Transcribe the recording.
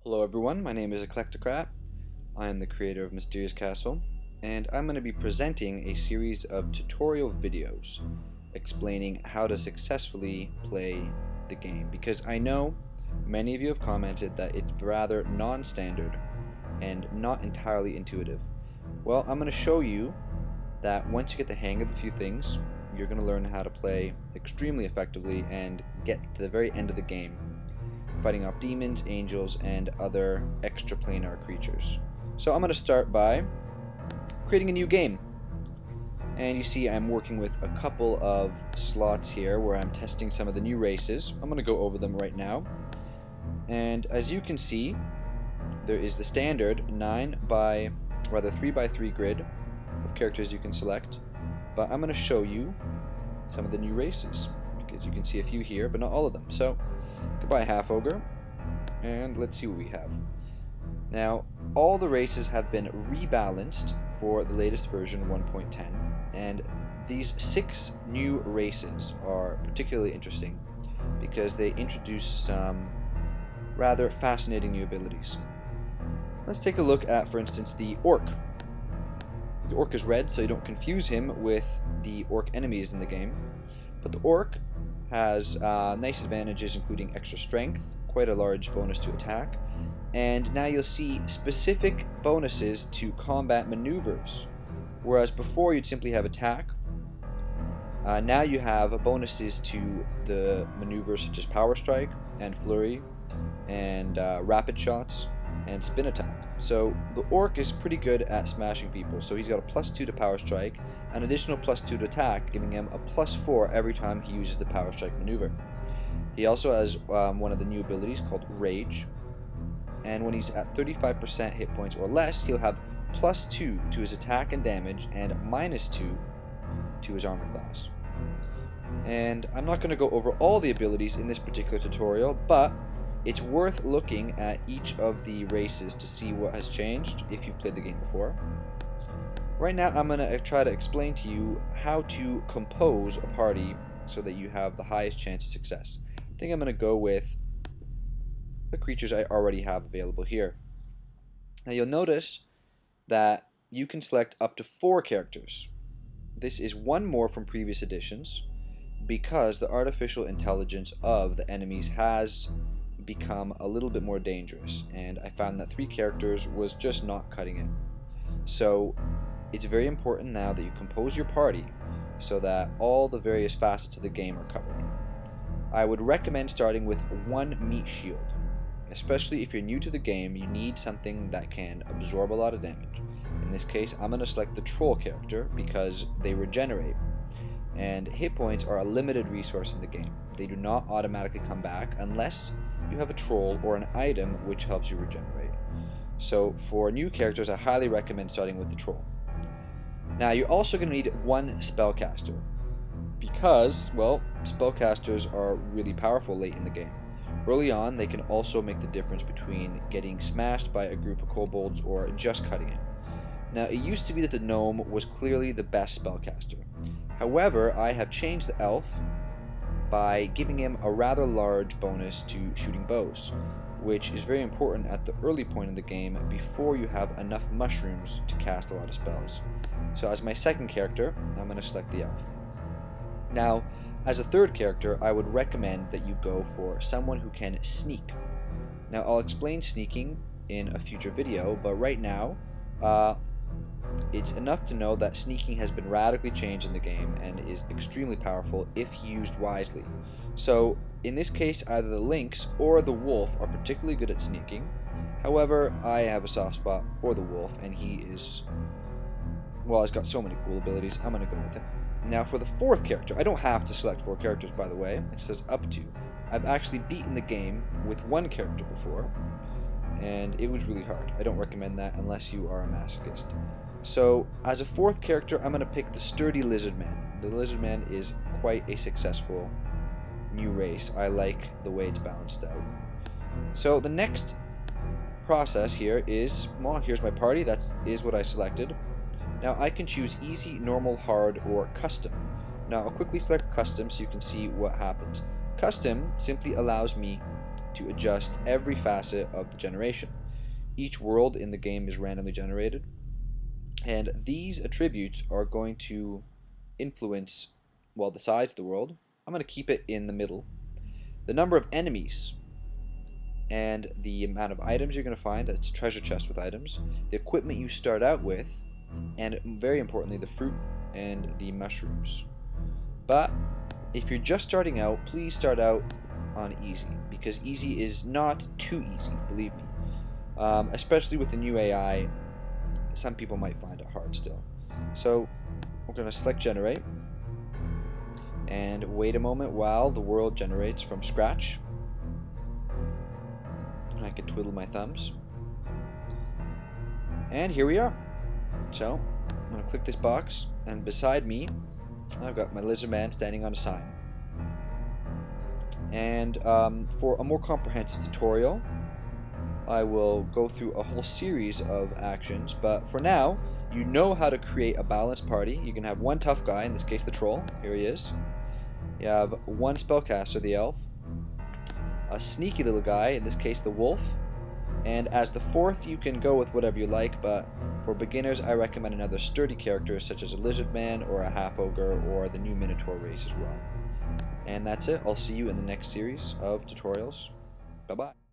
Hello everyone, my name is Eclectocrat. I am the creator of Mysterious Castle, and I'm going to be presenting a series of tutorial videos explaining how to successfully play the game, because I know many of you have commented that it's rather non-standard and not entirely intuitive. Well, I'm going to show you that once you get the hang of a few things, you're going to learn how to play extremely effectively and get to the very end of the game, fighting off demons, angels, and other extraplanar creatures. So I'm going to start by creating a new game. And you see I'm working with a couple of slots here where I'm testing some of the new races. I'm going to go over them right now. And as you can see, there is the standard 3x3 grid of characters you can select. But I'm going to show you some of the new races, because you can see a few here, but not all of them. So goodbye half ogre, and let's see what we have. Now, all the races have been rebalanced for the latest version 1.10, and these 6 new races are particularly interesting because they introduce some rather fascinating new abilities. Let's take a look at, for instance, the orc. The orc is red, so you don't confuse him with the orc enemies in the game, but the orc has nice advantages, including extra strength, quite a large bonus to attack, and now you'll see specific bonuses to combat maneuvers. Whereas before you'd simply have attack, now you have bonuses to the maneuvers such as power strike and flurry and rapid shots and spin attack. So the orc is pretty good at smashing people, so he's got a +2 to power strike, an additional +2 to attack, giving him a +4 every time he uses the power strike maneuver. He also has one of the new abilities called Rage, and when he's at 35% hit points or less, he'll have +2 to his attack and damage and -2 to his armor class. And I'm not going to go over all the abilities in this particular tutorial, but it's worth looking at each of the races to see what has changed if you've played the game before. Right now I'm going to try to explain to you how to compose a party so that you have the highest chance of success. I think I'm going to go with the creatures I already have available here. Now you'll notice that you can select up to 4 characters. This is one more from previous editions because the artificial intelligence of the enemies has become a little bit more dangerous, and I found that 3 characters was just not cutting it. So it's very important now that you compose your party so that all the various facets of the game are covered. I would recommend starting with 1 meat shield. Especially if you're new to the game, you need something that can absorb a lot of damage. In this case, I'm going to select the troll character because they regenerate, and hit points are a limited resource in the game. They do not automatically come back unless you have a troll or an item which helps you regenerate. So for new characters, I highly recommend starting with the troll. Now you're also going to need 1 spellcaster because, well, spellcasters are really powerful late in the game. Early on, they can also make the difference between getting smashed by a group of kobolds or just cutting it. Now, it used to be that the gnome was clearly the best spellcaster. However, I have changed the elf by giving him a rather large bonus to shooting bows, which is very important at the early point in the game before you have enough mushrooms to cast a lot of spells. So as my second character, I'm going to select the elf. Now, as a third character, I would recommend that you go for someone who can sneak. Now, I'll explain sneaking in a future video, but right now, it's enough to know that sneaking has been radically changed in the game and is extremely powerful if used wisely. So, in this case, either the lynx or the wolf are particularly good at sneaking. However, I have a soft spot for the wolf, and he is, well, he's got so many cool abilities, I'm going to go with him. Now for the 4th character, I don't have to select 4 characters, by the way, it says up to. I've actually beaten the game with 1 character before, and it was really hard. I don't recommend that unless you are a masochist. So as a 4th character, I'm going to pick the sturdy lizardman. The lizardman is quite a successful new race. I like the way it's balanced out. So the next process here is, well, here's my party, that is what I selected. Now I can choose easy, normal, hard, or custom. Now I'll quickly select custom so you can see what happens. Custom simply allows me to adjust every facet of the generation. Each world in the game is randomly generated, and these attributes are going to influence, well, the size of the world. I'm going to keep it in the middle. The number of enemies and the amount of items you're going to find, that's treasure chest with items, the equipment you start out with, and very importantly, the fruit and the mushrooms. But if you're just starting out, please start out on easy, because easy is not too easy, believe me. Especially with the new AI, some people might find it hard still. So we're going to select generate and wait a moment while the world generates from scratch. And I can twiddle my thumbs. And here we are. So I'm going to click this box, and beside me I've got my lizard man standing on a sign. And for a more comprehensive tutorial, I will go through a whole series of actions, but for now, you know how to create a balanced party. You can have one tough guy, in this case the troll, here he is. You have one spellcaster, the elf, a sneaky little guy, in this case the wolf, and as the fourth you can go with whatever you like, but for beginners I recommend another sturdy character such as a lizard man or a half ogre or the new minotaur race as well. And that's it. I'll see you in the next series of tutorials. Bye bye.